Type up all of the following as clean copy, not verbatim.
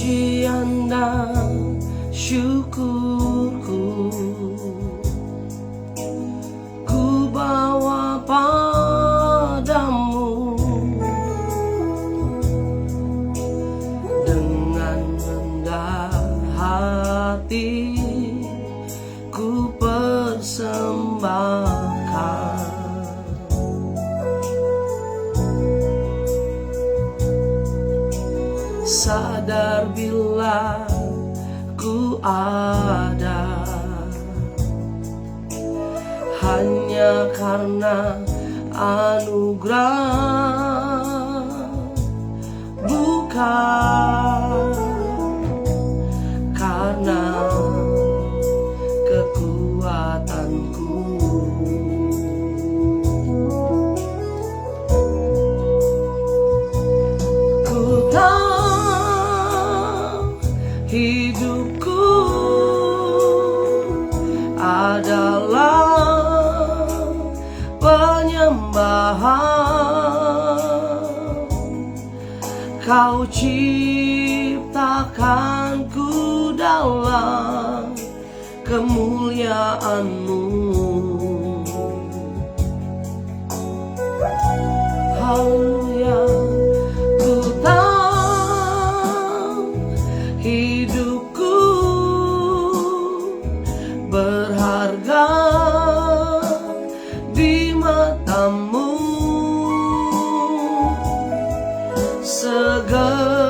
Pujian dan syukurku ku bawa padamu, dengan rendah hati ku persembahkan. Sadar bila ku ada hanya karena anugerah, bukan karena kekuatanku. Ku tahu hidupku adalah penyembahan. Kau ciptakanku dalam kemuliaan-Mu. Haleluya. Ku tahu hidupku berharga di mata-Mu. Segenap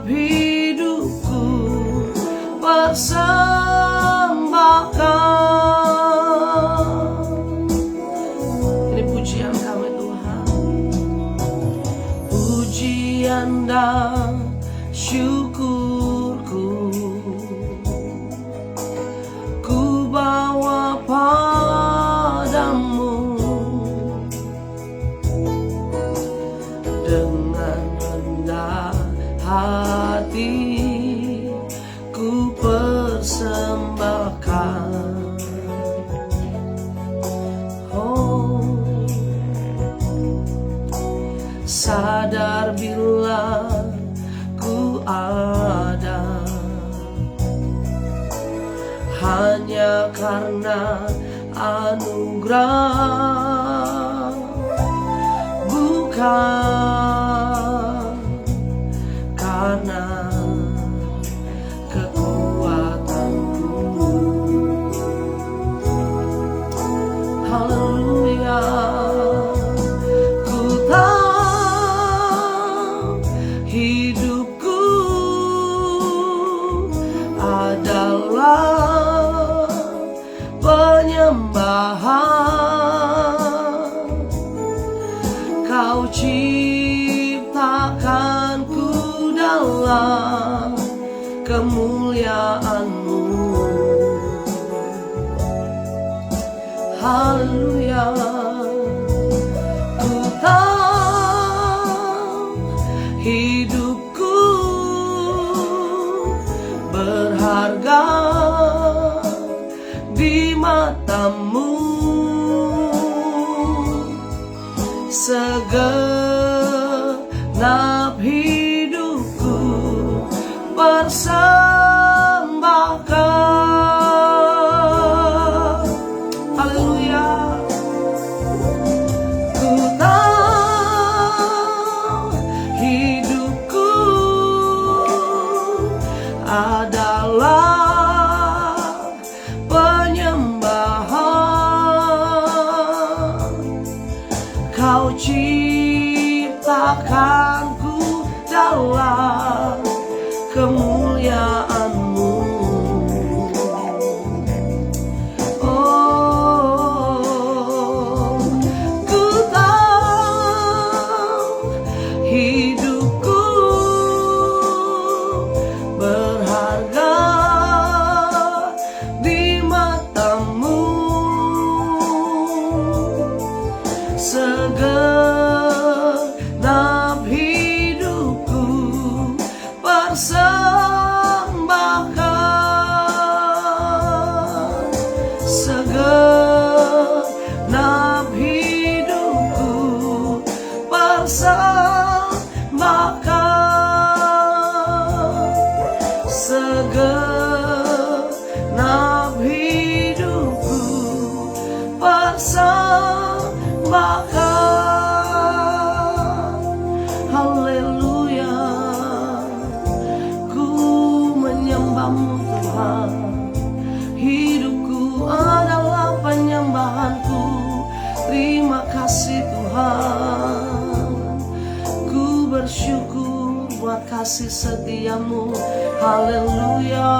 hidupku persembahkan. Ini pujian kami Tuhan, pujian dan syukurku ku bawa padamu, dengan rendah hati ku persembahkan. Oh, sadar bila ku ada hanya karena anugerah, bukan karena kekuatanku. Haleluya. Ku tahu hidupku adalah penyembahan. Kau ciptakanku dalam kemuliaan-Mu. Haleluya. Ku tahu hidupku berharga di mata-Mu. Segenap hidupku persembahkan. Haleluya. Ku tahu hidupku adalah penyembahan. Kau ciptakanku dalam kemuliaan-Mu. Oh, ku tahu hidupku berharga di mata-Mu. Segenap hidupku persembahkan. Segenap hidupku persembahkan. kasih setiamu. Haleluya,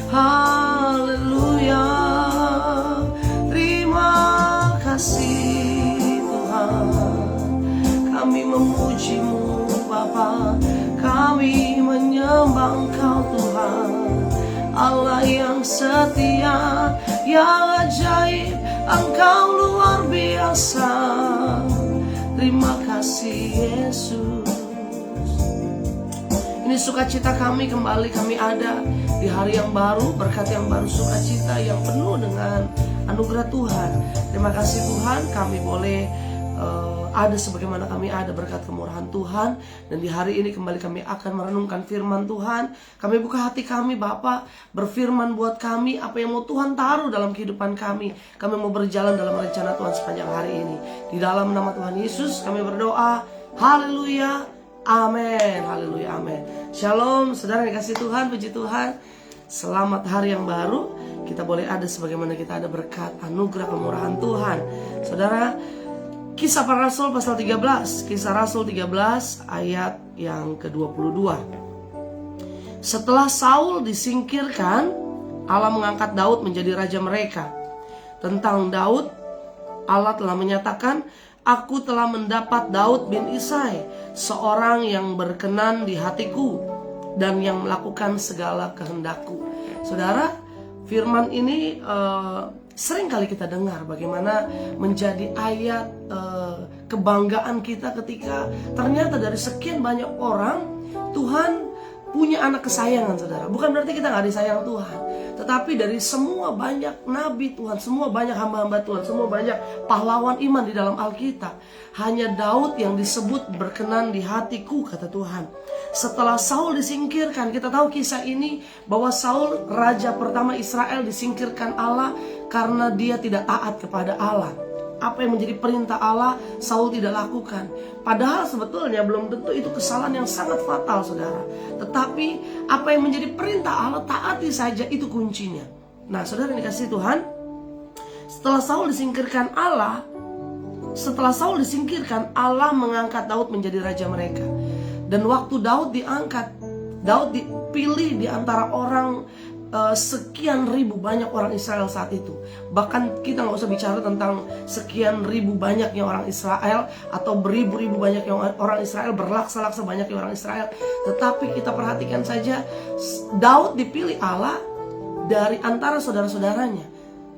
haleluya. Terima kasih Tuhan, kami memuji-Mu Bapa, kami menyembah Engkau Tuhan, Allah yang setia, yang ajaib, Engkau luar biasa. Terima kasih Yesus. Ini sukacita kami, kembali kami ada di hari yang baru, berkat yang baru, sukacita yang penuh dengan anugerah Tuhan. Terima kasih Tuhan, kami boleh ada sebagaimana kami ada berkat kemurahan Tuhan. Dan di hari ini kembali kami akan merenungkan firman Tuhan. Kami buka hati kami Bapa, berfirman buat kami apa yang mau Tuhan taruh dalam kehidupan kami. Kami mau berjalan dalam rencana Tuhan sepanjang hari ini. Di dalam nama Tuhan Yesus kami berdoa. Haleluya, amin. Haleluya, amin. Shalom saudara yang dikasihi Tuhan, puji Tuhan. Selamat hari yang baru. Kita boleh ada sebagaimana kita ada berkat anugerah kemurahan Tuhan. Saudara, Kisah Para Rasul pasal 13, Kisah Rasul 13 ayat yang ke-22. Setelah Saul disingkirkan, Allah mengangkat Daud menjadi raja mereka. Tentang Daud, Allah telah menyatakan, Aku telah mendapat Daud bin Isai, seorang yang berkenan di hatiku dan yang melakukan segala kehendakku. Saudara, firman ini sering kali kita dengar bagaimana menjadi ayat kebanggaan kita ketika ternyata dari sekian banyak orang Tuhan punya anak kesayangan, saudara. Bukan berarti kita gak disayang Tuhan, tetapi dari semua banyak nabi Tuhan, semua banyak hamba-hamba Tuhan, semua banyak pahlawan iman di dalam Alkitab, hanya Daud yang disebut berkenan di hatiku, kata Tuhan. Setelah Saul disingkirkan, kita tahu kisah ini bahwa Saul, raja pertama Israel, disingkirkan Allah karena dia tidak taat kepada Allah. Apa yang menjadi perintah Allah, Saul tidak lakukan. Padahal sebetulnya belum tentu itu kesalahan yang sangat fatal, saudara. Tetapi apa yang menjadi perintah Allah, taati saja, itu kuncinya. Nah, saudara yang dikasihi Tuhan, setelah Saul disingkirkan Allah mengangkat Daud menjadi raja mereka. Dan waktu Daud diangkat, Daud dipilih di antara orang sekian ribu banyak orang Israel saat itu. Bahkan kita gak usah bicara tentang sekian ribu banyaknya orang Israel atau beribu-ribu banyaknya orang Israel, berlaksa-laksa banyaknya orang Israel. Tetapi kita perhatikan saja, Daud dipilih Allah dari antara saudara-saudaranya.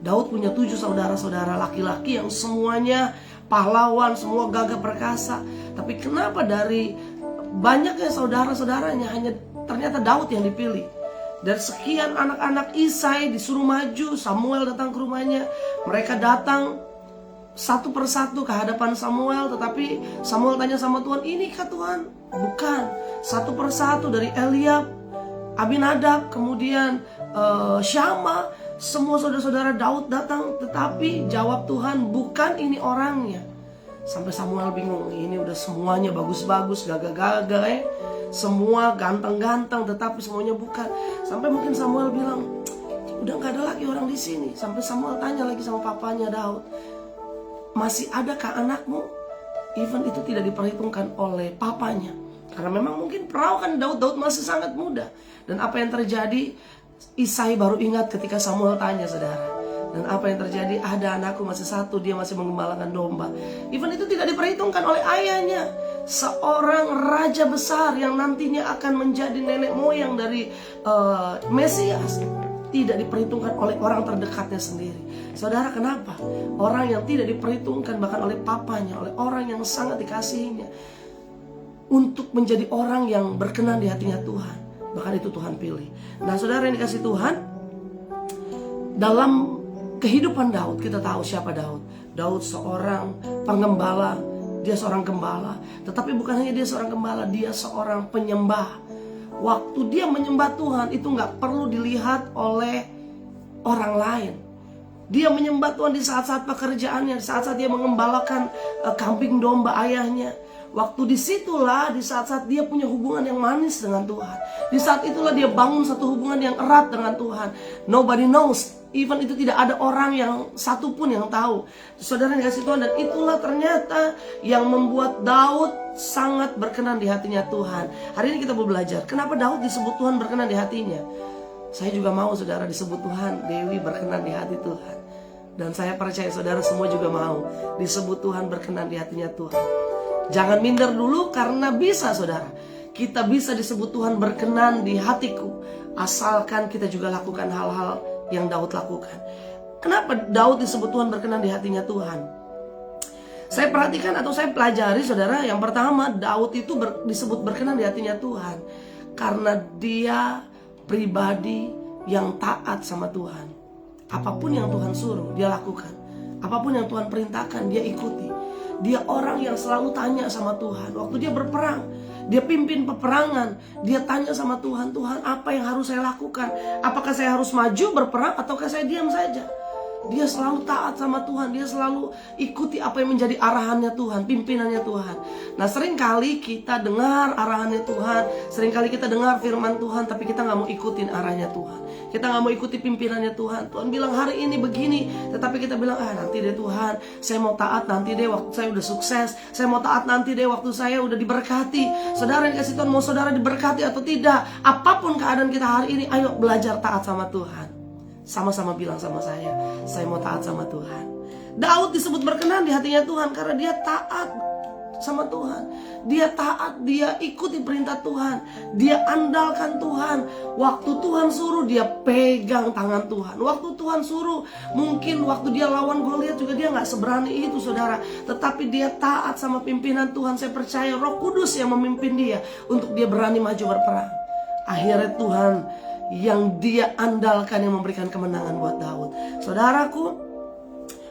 Daud punya 7 saudara-saudara laki-laki yang semuanya pahlawan, semua gagah perkasa. Tapi kenapa dari banyaknya saudara-saudaranya hanya ternyata Daud yang dipilih? Dari sekian anak-anak Isai disuruh maju, Samuel datang ke rumahnya. Mereka datang satu persatu ke hadapan Samuel. Tetapi Samuel tanya sama Tuhan, ini kah Tuhan? Bukan. Satu persatu dari Eliab, Abinadab, kemudian Syama, semua saudara-saudara Daud datang. Tetapi jawab Tuhan, bukan ini orangnya. Sampai Samuel bingung, ini udah semuanya bagus-bagus, gagah-gagah semua ganteng-ganteng, tetapi semuanya bukan. Sampai mungkin Samuel bilang, udah gak ada lagi orang di sini. Sampai Samuel tanya lagi sama papanya Daud, masih adakah anakmu? Even itu tidak diperhitungkan oleh papanya, karena memang mungkin perawakan Daud masih sangat muda. Dan apa yang terjadi, Isai baru ingat ketika Samuel tanya, saudara. Dan apa yang terjadi, ada anakku masih satu, dia masih menggembalakan domba. Even itu tidak diperhitungkan oleh ayahnya, seorang raja besar yang nantinya akan menjadi nenek moyang dari Mesias. Tidak diperhitungkan oleh orang terdekatnya sendiri. Saudara, kenapa? Orang yang tidak diperhitungkan bahkan oleh papanya, oleh orang yang sangat dikasihinya, untuk menjadi orang yang berkenan di hatinya Tuhan, bahkan itu Tuhan pilih. Nah, saudara yang dikasihi Tuhan, dalam kehidupan Daud, kita tahu siapa Daud. Daud seorang penggembala, dia seorang gembala. Tetapi bukan hanya dia seorang gembala, dia seorang penyembah. Waktu dia menyembah Tuhan, itu gak perlu dilihat oleh orang lain. Dia menyembah Tuhan di saat-saat pekerjaannya, di saat-saat dia mengembalakan kambing domba ayahnya. Waktu disitulah, di saat-saat dia punya hubungan yang manis dengan Tuhan. Di saat itulah dia bangun satu hubungan yang erat dengan Tuhan. Nobody knows Even itu tidak ada orang yang satu pun yang tahu. Saudara yang kasih Tuhan, dan itulah ternyata yang membuat Daud sangat berkenan di hatinya Tuhan. Hari ini kita mau belajar kenapa Daud disebut Tuhan berkenan di hatinya. Saya juga mau saudara disebut Tuhan, Dewi berkenan di hati Tuhan. Dan saya percaya saudara semua juga mau disebut Tuhan berkenan di hatinya Tuhan. Jangan minder dulu, karena bisa saudara, kita bisa disebut Tuhan berkenan di hatiku, asalkan kita juga lakukan hal-hal yang Daud lakukan. Kenapa Daud disebut Tuhan berkenan di hatinya Tuhan? Saya perhatikan atau saya pelajari saudara, yang pertama Daud itu disebut berkenan di hatinya Tuhan karena dia pribadi yang taat sama Tuhan. Apapun yang Tuhan suruh dia lakukan, apapun yang Tuhan perintahkan dia ikuti. Dia orang yang selalu tanya sama Tuhan. Waktu dia berperang, dia pimpin peperangan, dia tanya sama Tuhan, Tuhan apa yang harus saya lakukan? Apakah saya harus maju berperang ataukah saya diam saja? Dia selalu taat sama Tuhan, dia selalu ikuti apa yang menjadi arahannya Tuhan, pimpinannya Tuhan. Nah, seringkali kita dengar arahannya Tuhan, seringkali kita dengar firman Tuhan, tapi kita gak mau ikutin arahnya Tuhan. Kita gak mau ikuti pimpinannya Tuhan. Tuhan bilang hari ini begini, tetapi kita bilang nanti deh Tuhan, saya mau taat nanti deh waktu saya udah sukses, saya mau taat nanti deh waktu saya udah diberkati. Saudara yang kasih Tuhan, mau saudara diberkati atau tidak, apapun keadaan kita hari ini, ayo belajar taat sama Tuhan. Sama-sama bilang sama saya mau taat sama Tuhan. Daud disebut berkenan di hatinya Tuhan karena dia taat sama Tuhan. Dia taat, dia ikuti perintah Tuhan, dia andalkan Tuhan. Waktu Tuhan suruh dia pegang tangan Tuhan. Waktu Tuhan suruh, mungkin waktu dia lawan Goliat juga dia gak seberani itu saudara, tetapi dia taat sama pimpinan Tuhan. Saya percaya Roh Kudus yang memimpin dia untuk dia berani maju berperang. Akhirnya Tuhan yang dia andalkan yang memberikan kemenangan buat Daud. Saudaraku,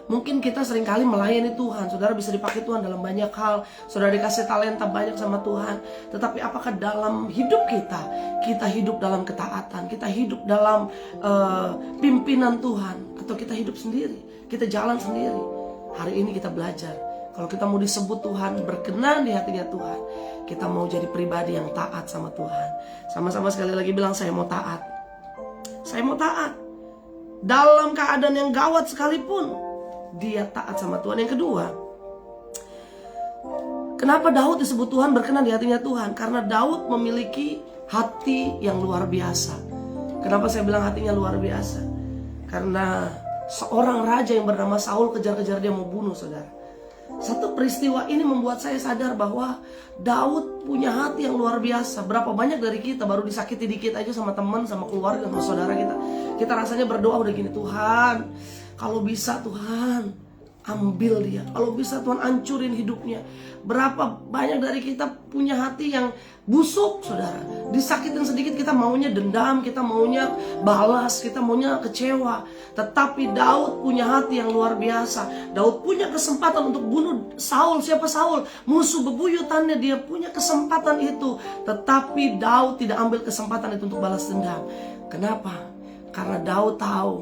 mungkin kita seringkali melayani Tuhan. Saudara bisa dipakai Tuhan dalam banyak hal. Saudara dikasih talenta banyak sama Tuhan. Tetapi apakah dalam hidup kita hidup dalam ketaatan, kita hidup dalam pimpinan Tuhan, atau kita hidup sendiri, kita jalan sendiri? Hari ini kita belajar, kalau kita mau disebut Tuhan berkenan di hatinya Tuhan, kita mau jadi pribadi yang taat sama Tuhan. Sama-sama sekali lagi bilang, saya mau taat. Saya mau taat. Dalam keadaan yang gawat sekalipun, dia taat sama Tuhan. Yang kedua, kenapa Daud disebut Tuhan berkenan di hatinya Tuhan? Karena Daud memiliki hati yang luar biasa. Kenapa saya bilang hatinya luar biasa? Karena seorang raja yang bernama Saul kejar-kejar dia mau bunuh saudara. Satu peristiwa ini membuat saya sadar bahwa Daud punya hati yang luar biasa. Berapa banyak dari kita baru disakiti dikit aja sama teman, sama keluarga, sama saudara kita, kita rasanya berdoa udah gini, Tuhan kalau bisa Tuhan ambil dia, kalau bisa Tuhan hancurin hidupnya. Berapa banyak dari kita punya hati yang busuk saudara. Disakitin sedikit kita maunya dendam, kita maunya balas, kita maunya kecewa. Tetapi Daud punya hati yang luar biasa. Daud punya kesempatan untuk bunuh Saul. Siapa Saul? Musuh bebuyutannya. Dia punya kesempatan itu, tetapi Daud tidak ambil kesempatan itu untuk balas dendam. Kenapa? Karena Daud tahu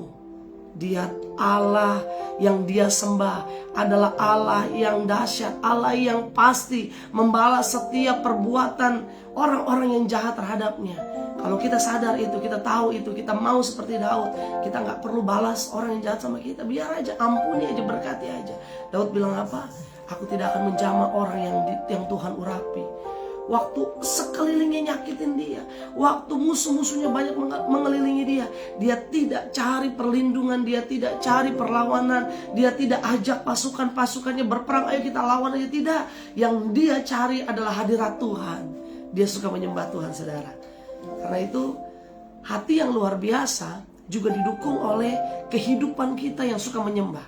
dia Allah yang dia sembah adalah Allah yang dahsyat, Allah yang pasti membalas setiap perbuatan orang-orang yang jahat terhadapnya. Kalau kita sadar itu, kita tahu itu, kita mau seperti Daud, kita gak perlu balas orang yang jahat sama kita. Biar aja, ampuni aja, berkati aja. Daud bilang apa? Aku tidak akan menjamah orang yang Tuhan urapi. Waktu sekelilingnya nyakitin dia, waktu musuh-musuhnya banyak mengelilingi dia, dia tidak cari perlindungan, dia tidak cari perlawanan, dia tidak ajak pasukan-pasukannya berperang, ayo kita lawan aja, tidak. Yang dia cari adalah hadirat Tuhan. Dia suka menyembah Tuhan saudara. Karena itu hati yang luar biasa juga didukung oleh kehidupan kita yang suka menyembah.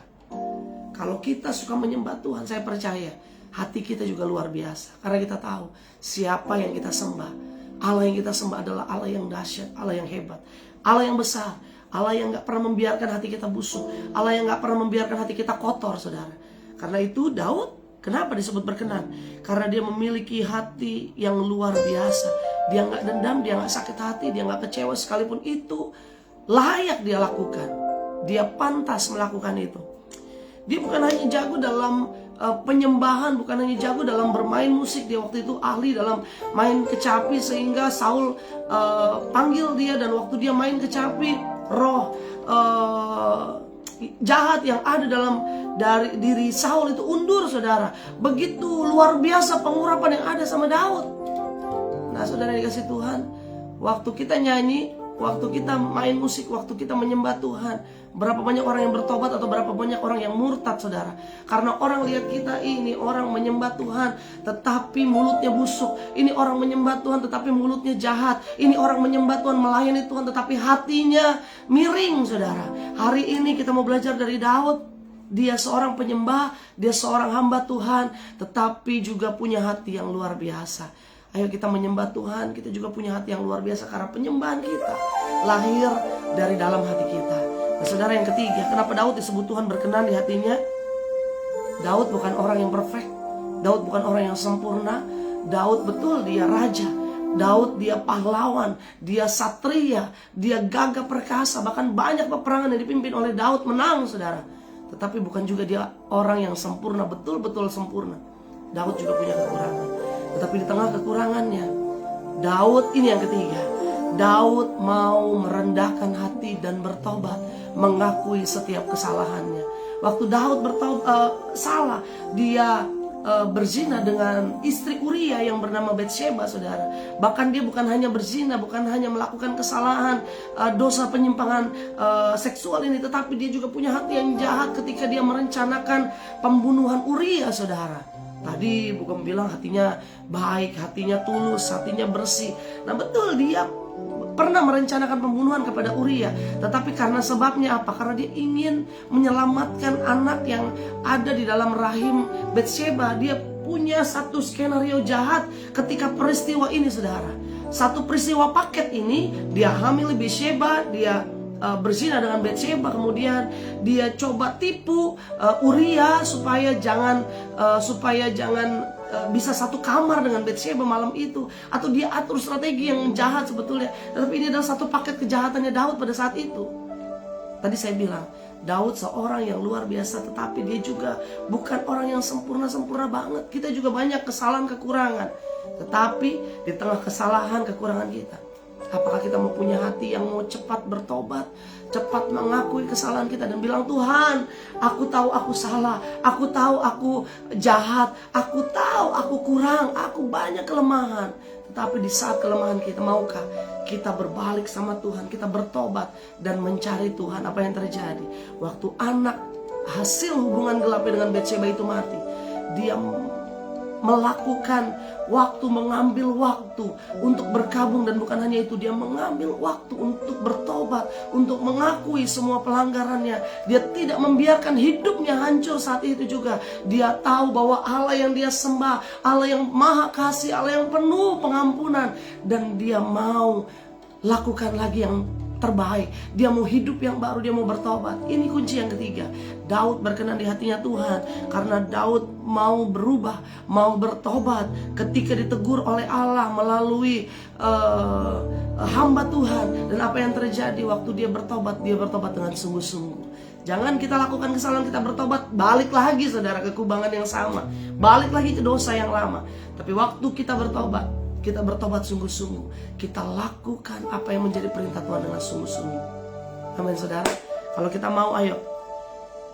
Kalau kita suka menyembah Tuhan, saya percaya hati kita juga luar biasa. Karena kita tahu siapa yang kita sembah. Allah yang kita sembah adalah Allah yang dahsyat, Allah yang hebat, Allah yang besar, Allah yang gak pernah membiarkan hati kita busuk, Allah yang gak pernah membiarkan hati kita kotor saudara. Karena itu Daud kenapa disebut berkenan? Karena dia memiliki hati yang luar biasa. Dia gak dendam, dia gak sakit hati, dia gak kecewa sekalipun itu layak dia lakukan. Dia pantas melakukan itu. Dia bukan hanya jago dalam penyembahan, bukan hanya jago dalam bermain musik. Dia waktu itu ahli dalam main kecapi sehingga Saul panggil dia, dan waktu dia main kecapi roh jahat yang ada dari diri Saul itu undur, saudara. Begitu luar biasa pengurapan yang ada sama Daud. Nah, saudara dikasih Tuhan, waktu kita nyanyi, waktu kita main musik, waktu kita menyembah Tuhan, berapa banyak orang yang bertobat atau berapa banyak orang yang murtad, saudara. Karena orang lihat kita, ini orang menyembah Tuhan tetapi mulutnya busuk. Ini orang menyembah Tuhan tetapi mulutnya jahat. Ini orang menyembah Tuhan, melayani Tuhan tetapi hatinya miring, saudara. Hari ini kita mau belajar dari Daud. Dia seorang penyembah, dia seorang hamba Tuhan, tetapi juga punya hati yang luar biasa. Ayo kita menyembah Tuhan, kita juga punya hati yang luar biasa, karena penyembahan kita lahir dari dalam hati kita. Nah, saudara, yang ketiga, kenapa Daud disebut Tuhan berkenan di hatinya? Daud bukan orang yang perfect, Daud bukan orang yang sempurna. Daud betul dia raja, Daud dia pahlawan, dia satria, dia gagah perkasa. Bahkan banyak peperangan yang dipimpin oleh Daud menang, saudara. Tetapi bukan juga dia orang yang sempurna, betul-betul sempurna. Daud juga punya kekurangan. Tetapi di tengah kekurangannya, Daud, ini yang ketiga, Daud mau merendahkan hati dan bertobat, mengakui setiap kesalahannya. Waktu Daud salah, dia berzina dengan istri Uria yang bernama Batsheba, saudara. Bahkan dia bukan hanya berzina, bukan hanya melakukan kesalahan, dosa penyimpangan seksual ini, tetapi dia juga punya hati yang jahat ketika dia merencanakan pembunuhan Uria, saudara. Tadi bukan bilang hatinya baik, hatinya tulus, hatinya bersih. Nah, betul, dia pernah merencanakan pembunuhan kepada Uria. Tetapi karena sebabnya apa? Karena dia ingin menyelamatkan anak yang ada di dalam rahim Batsheba. Dia punya satu skenario jahat ketika peristiwa ini, saudara. Satu peristiwa paket ini, dia hamil Batsheba, dia berzina dengan Batsheba, kemudian dia coba tipu Uria supaya jangan bisa satu kamar dengan Batsheba malam itu, atau dia atur strategi yang jahat sebetulnya. Tetapi ini adalah satu paket kejahatannya Daud pada saat itu. Tadi saya bilang, Daud seorang yang luar biasa, tetapi dia juga bukan orang yang sempurna banget. Kita juga banyak kesalahan, kekurangan. Tetapi di tengah kesalahan, kekurangan kita, apakah kita mau punya hati yang mau cepat bertobat, cepat mengakui kesalahan kita dan bilang, Tuhan, aku tahu aku salah, aku tahu aku jahat, aku tahu aku kurang, aku banyak kelemahan. Tetapi di saat kelemahan kita, maukah kita berbalik sama Tuhan, kita bertobat dan mencari Tuhan? Apa yang terjadi? Waktu anak hasil hubungan gelapnya dengan Batsheba itu mati, dia melakukan waktu, mengambil waktu untuk berkabung, dan bukan hanya itu, dia mengambil waktu untuk bertobat, untuk mengakui semua pelanggarannya. Dia tidak membiarkan hidupnya hancur saat itu juga. Dia tahu bahwa Allah yang dia sembah, Allah yang maha kasih, Allah yang penuh pengampunan, dan dia mau lakukan lagi yang terbaik. Dia mau hidup yang baru, dia mau bertobat. Ini kunci yang ketiga. Daud berkenan di hatinya Tuhan karena Daud mau berubah, mau bertobat ketika ditegur oleh Allah melalui hamba Tuhan. Dan apa yang terjadi waktu dia bertobat dengan sungguh-sungguh. Jangan kita lakukan kesalahan, kita bertobat, balik lagi, saudara, ke kubangan yang sama, balik lagi ke dosa yang lama. Tapi waktu kita bertobat sungguh-sungguh, kita lakukan apa yang menjadi perintah Tuhan dengan sungguh-sungguh. Amin, saudara. Kalau kita mau, ayo.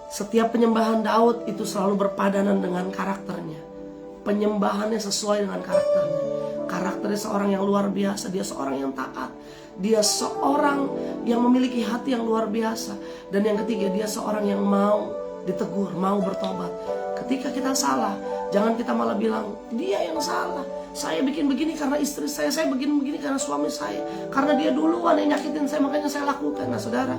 Setiap penyembahan Daud itu selalu berpadanan dengan karakternya. Penyembahannya sesuai dengan karakternya. Karakternya seorang yang luar biasa. Dia seorang yang taat. Dia seorang yang memiliki hati yang luar biasa. Dan yang ketiga, dia seorang yang mau ditegur, mau bertobat. Ketika kita salah, jangan kita malah bilang, dia yang salah. Saya bikin begini karena istri saya begini karena suami saya, karena dia duluan yang nyakitin saya, makanya saya lakukan. Nah, saudara,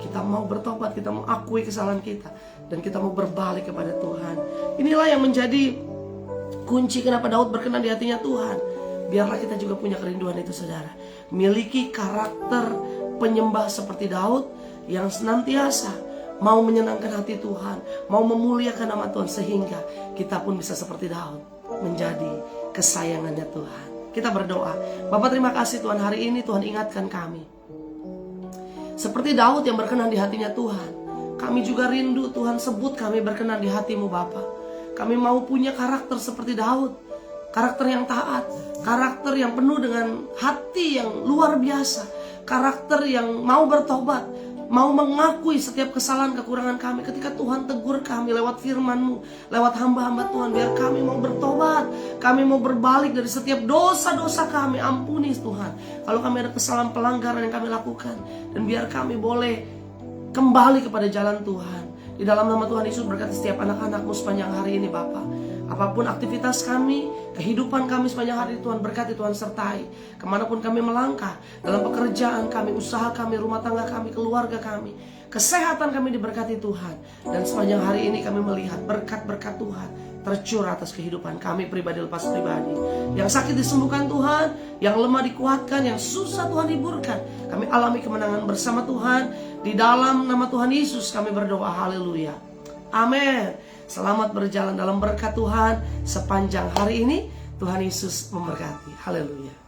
kita mau bertobat, kita mau akui kesalahan kita, dan kita mau berbalik kepada Tuhan. Inilah yang menjadi kunci kenapa Daud berkenan di hatinya Tuhan. Biarlah kita juga punya kerinduan itu, saudara. Miliki karakter penyembah seperti Daud yang senantiasa mau menyenangkan hati Tuhan, mau memuliakan nama Tuhan, sehingga kita pun bisa seperti Daud, menjadi kesayangannya Tuhan. Kita berdoa. Bapa, terima kasih Tuhan, hari ini Tuhan ingatkan kami. Seperti Daud yang berkenan di hatinya Tuhan, kami juga rindu Tuhan, sebut kami berkenan di hati-Mu Bapa. Kami mau punya karakter seperti Daud, karakter yang taat, karakter yang penuh dengan hati yang luar biasa. karakter yang mau bertobat, mau mengakui setiap kesalahan kekurangan kami. Ketika Tuhan tegur kami lewat firman-Mu, lewat hamba-hamba Tuhan, biar kami mau bertobat, kami mau berbalik dari setiap dosa-dosa kami. Ampuni Tuhan kalau kami ada kesalahan pelanggaran yang kami lakukan, dan biar kami boleh kembali kepada jalan Tuhan. Di dalam nama Tuhan Yesus, berkati setiap anak-anak-Mu sepanjang hari ini Bapa. Apapun aktivitas kami, kehidupan kami sepanjang hari, Tuhan berkati, Tuhan sertai. Kemanapun kami melangkah, dalam pekerjaan kami, usaha kami, rumah tangga kami, keluarga kami, kesehatan kami diberkati Tuhan. Dan sepanjang hari ini kami melihat berkat-berkat Tuhan tercurah atas kehidupan kami pribadi lepas pribadi. Yang sakit disembuhkan Tuhan, yang lemah dikuatkan, yang susah Tuhan hiburkan. Kami alami kemenangan bersama Tuhan. Di dalam nama Tuhan Yesus kami berdoa, haleluya, amin. Selamat berjalan dalam berkat Tuhan sepanjang hari ini. Tuhan Yesus memberkati, haleluya.